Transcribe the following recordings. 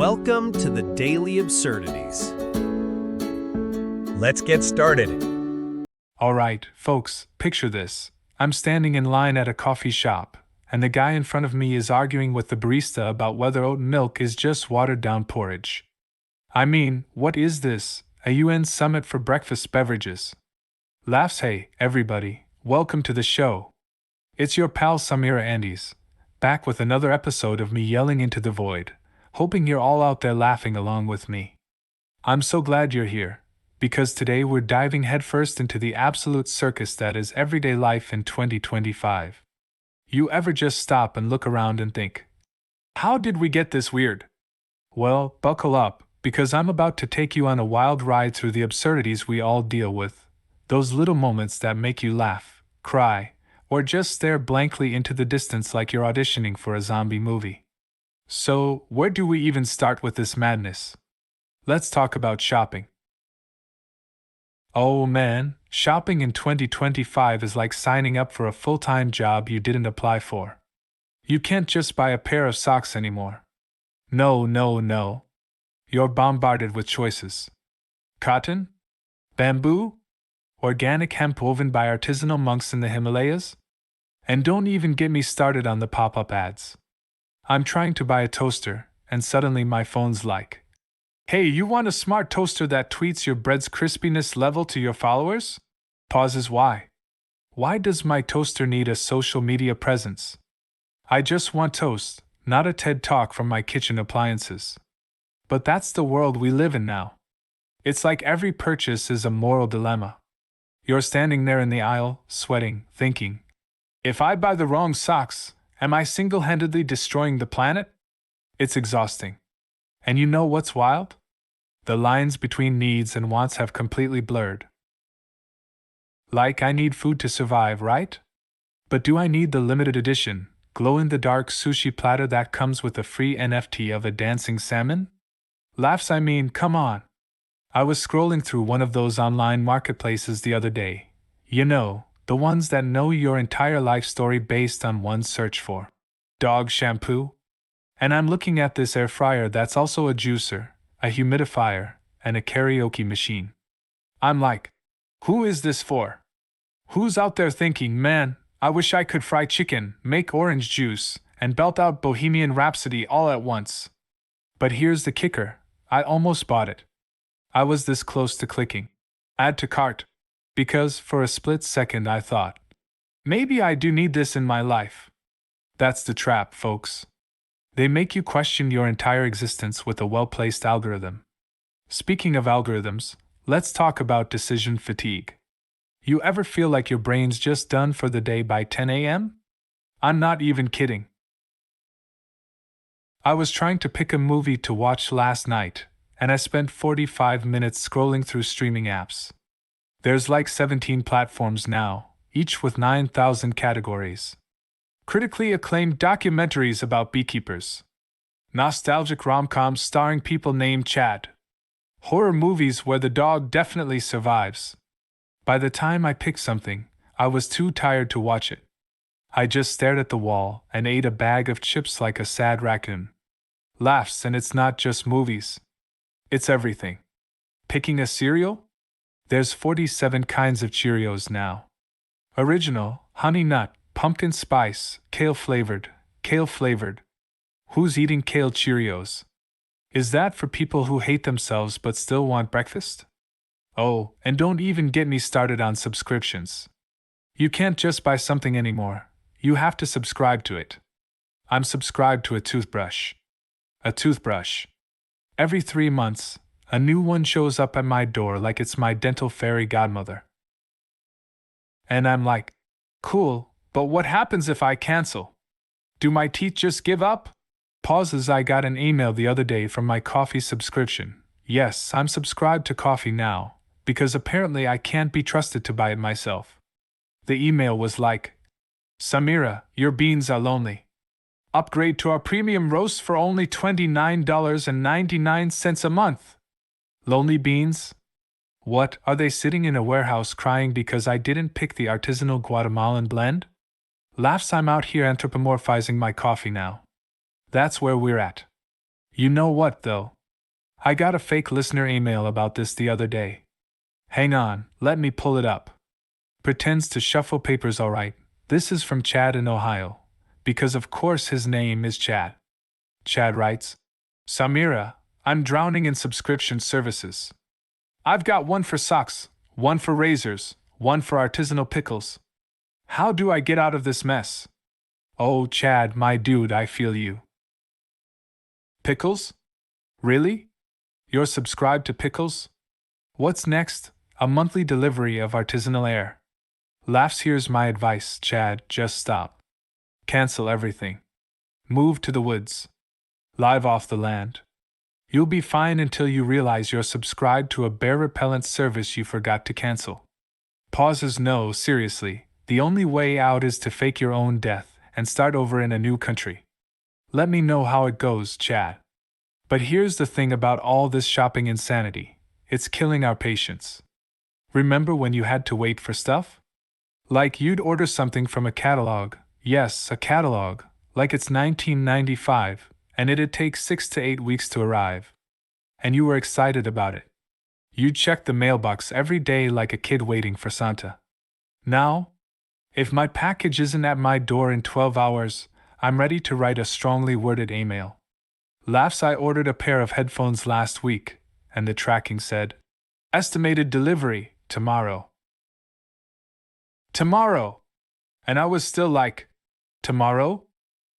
Welcome to the Daily Absurdities. Let's get started. Alright, folks, picture this. I'm standing in line at a coffee shop, and the guy in front of me is arguing with the barista about whether oat milk is just watered down porridge. I mean, what is this? A UN summit for breakfast beverages? Laughs. Hey, everybody, welcome to the show. It's your pal Samira Andes, back with another episode of me yelling into the void, hoping you're all out there laughing along with me. I'm so glad you're here, because today we're diving headfirst into the absolute circus that is everyday life in 2025. You ever just stop and look around and think, how did we get this weird? Well, buckle up, because I'm about to take you on a wild ride through the absurdities we all deal with, those little moments that make you laugh, cry, or just stare blankly into the distance like you're auditioning for a zombie movie. So, where do we even start with this madness? Let's talk about shopping. Oh man, shopping in 2025 is like signing up for a full-time job you didn't apply for. You can't just buy a pair of socks anymore. No. You're bombarded with choices. Cotton? Bamboo? Organic hemp woven by artisanal monks in the Himalayas? And don't even get me started on the pop-up ads. I'm trying to buy a toaster, and suddenly my phone's like, hey, you want a smart toaster that tweets your bread's crispiness level to your followers? Pauses. Why? Why does my toaster need a social media presence? I just want toast, not a TED Talk from my kitchen appliances. But that's the world we live in now. It's like every purchase is a moral dilemma. You're standing there in the aisle, sweating, thinking, if I buy the wrong socks, am I single-handedly destroying the planet? It's exhausting. And you know what's wild? The lines between needs and wants have completely blurred. Like, I need food to survive, right? But do I need the limited edition, glow-in-the-dark sushi platter that comes with a free NFT of a dancing salmon? Laughs. I mean, come on. I was scrolling through one of those online marketplaces the other day. You know, the ones that know your entire life story based on one search for dog shampoo. And I'm looking at this air fryer that's also a juicer, a humidifier, and a karaoke machine. I'm like, who is this for? Who's out there thinking, man, I wish I could fry chicken, make orange juice, and belt out Bohemian Rhapsody all at once? But here's the kicker, I almost bought it. I was this close to clicking add to cart, because for a split second I thought, maybe I do need this in my life. That's the trap, folks. They make you question your entire existence with a well-placed algorithm. Speaking of algorithms, let's talk about decision fatigue. You ever feel like your brain's just done for the day by 10 a.m.? I'm not even kidding. I was trying to pick a movie to watch last night, and I spent 45 minutes scrolling through streaming apps. There's like 17 platforms now, each with 9,000 categories. Critically acclaimed documentaries about beekeepers. Nostalgic rom-coms starring people named Chad. Horror movies where the dog definitely survives. By the time I picked something, I was too tired to watch it. I just stared at the wall and ate a bag of chips like a sad raccoon. Laughs. And it's not just movies. It's everything. Picking a cereal? There's 47 kinds of Cheerios now. Original, honey nut, pumpkin spice, kale flavored. Who's eating kale Cheerios? Is that for people who hate themselves but still want breakfast? Oh, and don't even get me started on subscriptions. You can't just buy something anymore. You have to subscribe to it. I'm subscribed to a toothbrush. Every 3 months, a new one shows up at my door like it's my dental fairy godmother. And I'm like, cool, but what happens if I cancel? Do my teeth just give up? Pauses. I got an email the other day from my coffee subscription. Yes, I'm subscribed to coffee now, because apparently I can't be trusted to buy it myself. The email was like, Samira, your beans are lonely. Upgrade to our premium roast for only $29.99 a month. Lonely beans? What, are they sitting in a warehouse crying because I didn't pick the artisanal Guatemalan blend? Laughs. I'm out here anthropomorphizing my coffee now. That's where we're at. You know what, though? I got a fake listener email about this the other day. Hang on, let me pull it up. Pretends to shuffle papers alright. This is from Chad in Ohio. Because of course his name is Chad. Chad writes, Samira, I'm drowning in subscription services. I've got one for socks, one for razors, one for artisanal pickles. How do I get out of this mess? Oh, Chad, my dude, I feel you. Pickles? Really? You're subscribed to pickles? What's next? A monthly delivery of artisanal air. Laughs. Here's my advice, Chad, just stop. Cancel everything. Move to the woods. Live off the land. You'll be fine until you realize you're subscribed to a bear repellent service you forgot to cancel. Pauses. No, seriously, the only way out is to fake your own death and start over in a new country. Let me know how it goes, Chad. But here's the thing about all this shopping insanity. It's killing our patience. Remember when you had to wait for stuff? Like you'd order something from a catalog, yes, a catalog, like it's 1995, and it'd take 6 to 8 weeks to arrive. And you were excited about it. You'd check the mailbox every day like a kid waiting for Santa. Now, if my package isn't at my door in 12 hours, I'm ready to write a strongly worded email. Laughs. I ordered a pair of headphones last week, and the tracking said, estimated delivery, tomorrow. Tomorrow! And I was still like, tomorrow?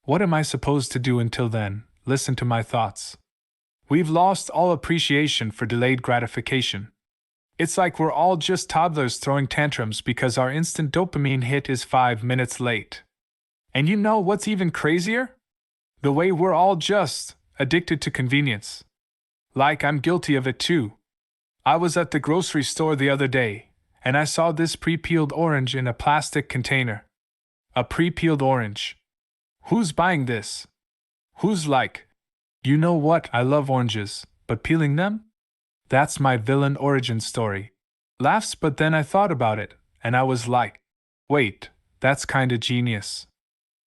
What am I supposed to do until then? Listen to my thoughts. We've lost all appreciation for delayed gratification. It's like we're all just toddlers throwing tantrums because our instant dopamine hit is 5 minutes late. And you know what's even crazier? The way we're all just addicted to convenience. Like I'm guilty of it too. I was at the grocery store the other day, and I saw this pre-peeled orange in a plastic container. A pre-peeled orange. Who's buying this? Who's like, you know what, I love oranges, but peeling them? That's my villain origin story. Laughs. But then I thought about it, and I was like, wait, that's kinda genius.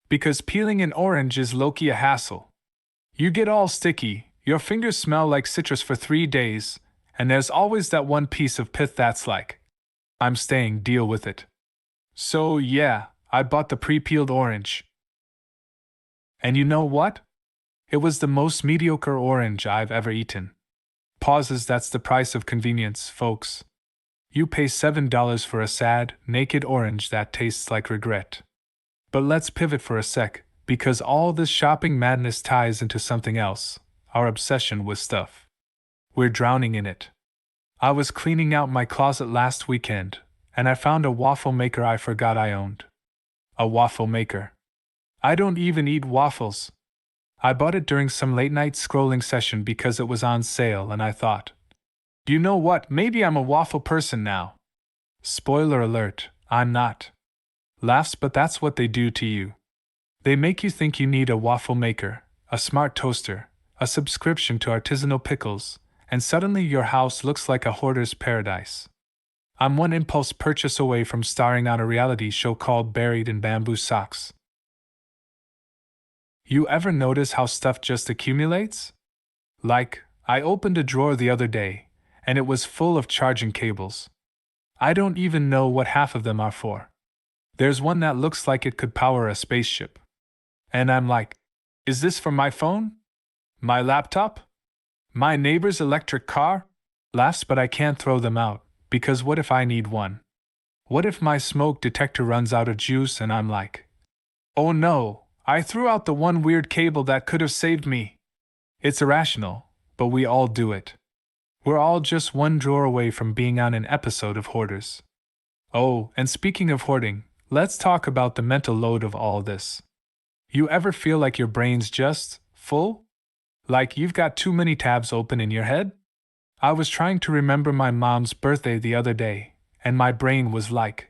Because peeling an orange is low-key a hassle. You get all sticky, your fingers smell like citrus for 3 days, and there's always that one piece of pith that's like, I'm staying, deal with it. So yeah, I bought the pre-peeled orange. And you know what? It was the most mediocre orange I've ever eaten. Pauses. That's the price of convenience, folks. You pay $7 for a sad, naked orange that tastes like regret. But let's pivot for a sec, because all this shopping madness ties into something else, our obsession with stuff. We're drowning in it. I was cleaning out my closet last weekend, and I found a waffle maker I forgot I owned. A waffle maker. I don't even eat waffles. I bought it during some late-night scrolling session because it was on sale, and I thought, you know what, maybe I'm a waffle person now. Spoiler alert, I'm not. Laughs. But that's what they do to you. They make you think you need a waffle maker, a smart toaster, a subscription to artisanal pickles, and suddenly your house looks like a hoarder's paradise. I'm one impulse purchase away from starring on a reality show called Buried in Bamboo Socks. You ever notice how stuff just accumulates? Like, I opened a drawer the other day, and it was full of charging cables. I don't even know what half of them are for. There's one that looks like it could power a spaceship. And I'm like, is this for my phone? My laptop? My neighbor's electric car? Laughs. But I can't throw them out, because what if I need one? What if my smoke detector runs out of juice and I'm like, oh no, I threw out the one weird cable that could have saved me. It's irrational, but we all do it. We're all just one drawer away from being on an episode of Hoarders. Oh, and speaking of hoarding, let's talk about the mental load of all this. You ever feel like your brain's just full? Like you've got too many tabs open in your head? I was trying to remember my mom's birthday the other day, and my brain was like,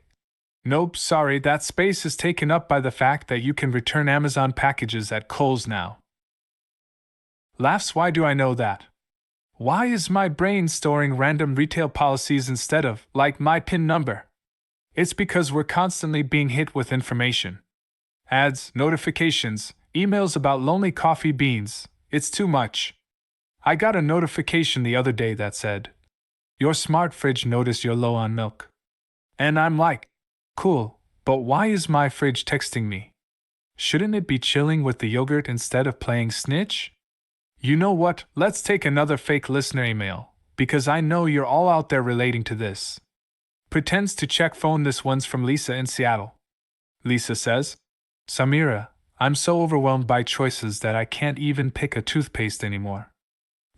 nope, sorry, that space is taken up by the fact that you can return Amazon packages at Kohl's now. Laughs. Why do I know that? Why is my brain storing random retail policies instead of, like, my PIN number? It's because we're constantly being hit with information. Ads, notifications, emails about lonely coffee beans. It's too much. I got a notification the other day that said, "Your smart fridge noticed you're low on milk." And I'm like, cool, but why is my fridge texting me? Shouldn't it be chilling with the yogurt instead of playing snitch? You know what? Let's take another fake listener email, because I know you're all out there relating to this. Pretends to check phone. This one's from Lisa in Seattle. Lisa says, Samira, I'm so overwhelmed by choices that I can't even pick a toothpaste anymore.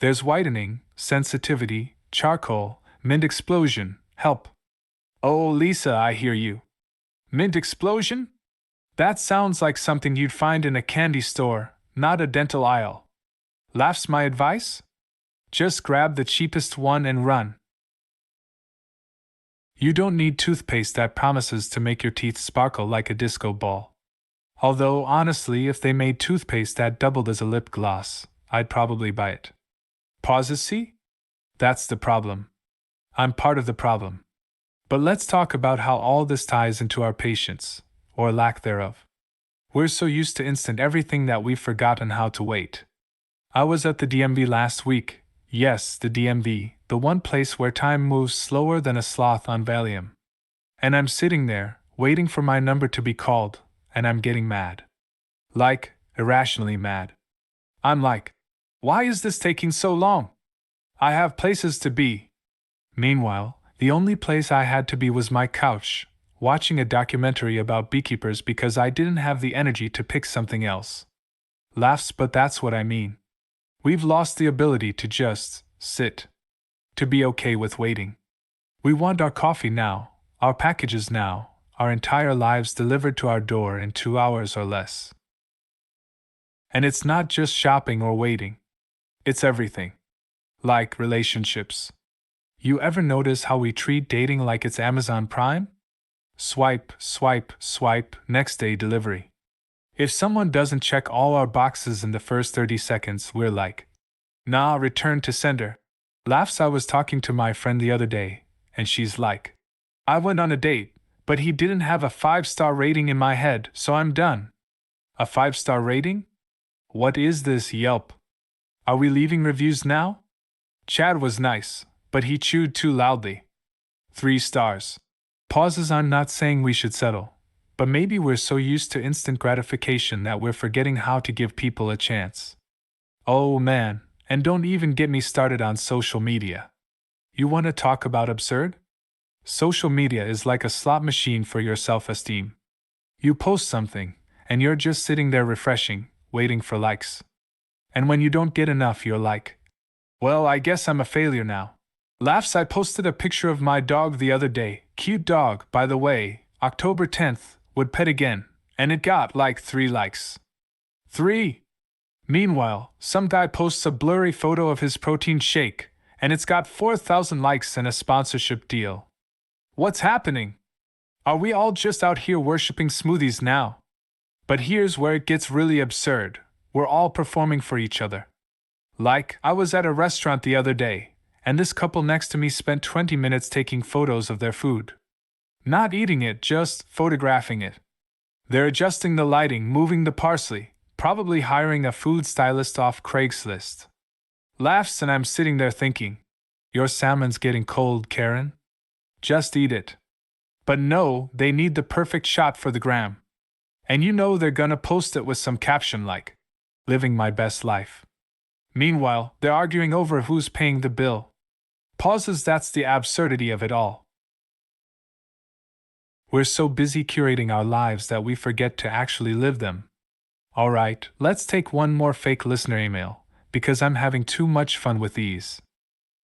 There's whitening, sensitivity, charcoal, mint explosion, help. Oh, Lisa, I hear you. Mint explosion? That sounds like something you'd find in a candy store, not a dental aisle. Laughs my advice? Just grab the cheapest one and run. You don't need toothpaste that promises to make your teeth sparkle like a disco ball. Although, honestly, if they made toothpaste that doubled as a lip gloss, I'd probably buy it. Pauses, see? That's the problem. I'm part of the problem. But let's talk about how all this ties into our patience, or lack thereof. We're so used to instant everything that we've forgotten how to wait. I was at the DMV last week. Yes, the DMV, the one place where time moves slower than a sloth on Valium. And I'm sitting there, waiting for my number to be called, and I'm getting mad. Like, irrationally mad. I'm like, why is this taking so long? I have places to be. Meanwhile, the only place I had to be was my couch, watching a documentary about beekeepers because I didn't have the energy to pick something else. Laughs, but that's what I mean. We've lost the ability to just sit. To be okay with waiting. We want our coffee now, our packages now, our entire lives delivered to our door in 2 hours or less. And it's not just shopping or waiting. It's everything. Like relationships. You ever notice how we treat dating like it's Amazon Prime? Swipe, swipe, swipe, next day delivery. If someone doesn't check all our boxes in the first 30 seconds, we're like, nah, return to sender. Laughs. I was talking to my friend the other day, and she's like, I went on a date, but he didn't have a 5-star rating in my head, so I'm done. A 5-star rating? What is this, Yelp? Are we leaving reviews now? Chad was nice, but he chewed too loudly. 3 stars. Pauses. I'm not saying we should settle, but maybe we're so used to instant gratification that we're forgetting how to give people a chance. Oh man, and don't even get me started on social media. You want to talk about absurd? Social media is like a slot machine for your self-esteem. You post something, and you're just sitting there refreshing, waiting for likes. And when you don't get enough, you're like, well, I guess I'm a failure now. Laughs. I posted a picture of my dog the other day. Cute dog, by the way, October 10th, would pet again, and it got like 3 likes. 3! Meanwhile, some guy posts a blurry photo of his protein shake, and it's got 4,000 likes and a sponsorship deal. What's happening? Are we all just out here worshipping smoothies now? But here's where it gets really absurd. We're all performing for each other. Like, I was at a restaurant the other day, and this couple next to me spent 20 minutes taking photos of their food. Not eating it, just photographing it. They're adjusting the lighting, moving the parsley, probably hiring a food stylist off Craigslist. Laughs. And I'm sitting there thinking, your salmon's getting cold, Karen. Just eat it. But no, they need the perfect shot for the gram. And you know they're gonna post it with some caption like, living my best life. Meanwhile, they're arguing over who's paying the bill. Pauses. That's the absurdity of it all. We're so busy curating our lives that we forget to actually live them. Alright, let's take one more fake listener email, because I'm having too much fun with these.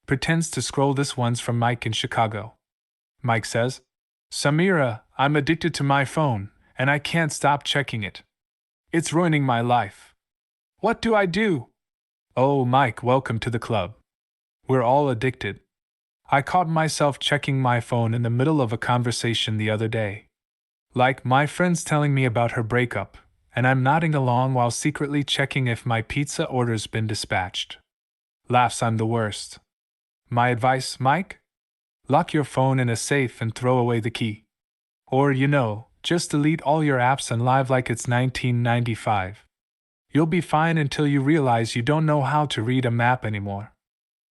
Pretends to scroll. This one's from Mike in Chicago. Mike says, Samira, I'm addicted to my phone, and I can't stop checking it. It's ruining my life. What do I do? Oh, Mike, welcome to the club. We're all addicted. I caught myself checking my phone in the middle of a conversation the other day. Like, my friend's telling me about her breakup, and I'm nodding along while secretly checking if my pizza order's been dispatched. Laughs. I'm the worst. My advice, Mike? Lock your phone in a safe and throw away the key. Or, just delete all your apps and live like it's 1995. You'll be fine until you realize you don't know how to read a map anymore.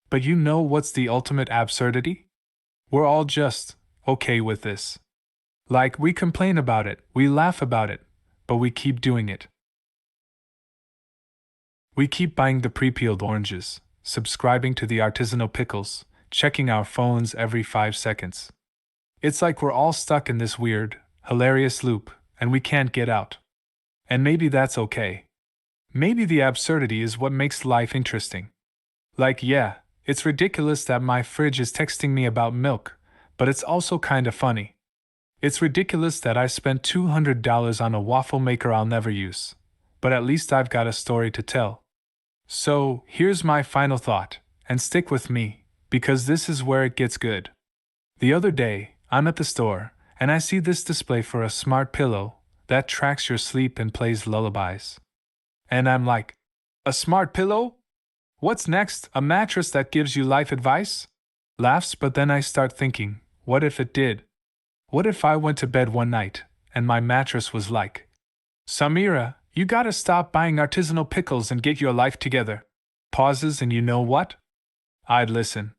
But you know what's the ultimate absurdity? We're all just okay with this. Like, we complain about it, we laugh about it, but we keep doing it. We keep buying the pre-peeled oranges, subscribing to the artisanal pickles, checking our phones every 5 seconds. It's like we're all stuck in this weird, hilarious loop, and we can't get out. And maybe that's okay. Maybe the absurdity is what makes life interesting. Like, yeah, it's ridiculous that my fridge is texting me about milk, but it's also kinda funny. It's ridiculous that I spent $200 on a waffle maker I'll never use, but at least I've got a story to tell. So, here's my final thought, and stick with me, because this is where it gets good. The other day, I'm at the store, and I see this display for a smart pillow that tracks your sleep and plays lullabies. And I'm like, a smart pillow? What's next? A mattress that gives you life advice? Laughs, but then I start thinking, what if it did? What if I went to bed one night, and my mattress was like, Samira, you gotta stop buying artisanal pickles and get your life together. Pauses, and you know what? I'd listen.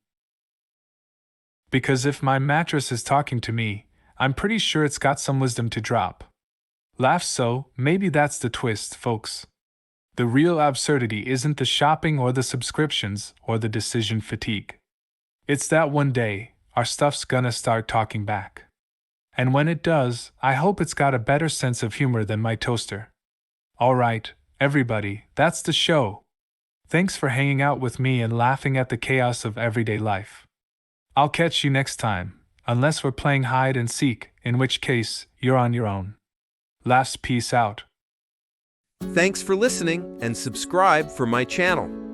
Because if my mattress is talking to me, I'm pretty sure it's got some wisdom to drop. Laughs, so maybe that's the twist, folks. The real absurdity isn't the shopping or the subscriptions or the decision fatigue. It's that one day, our stuff's gonna start talking back. And when it does, I hope it's got a better sense of humor than my toaster. Alright, everybody, that's the show. Thanks for hanging out with me and laughing at the chaos of everyday life. I'll catch you next time, unless we're playing hide and seek, in which case, you're on your own. Laughs, peace out. Thanks for listening and subscribe for my channel.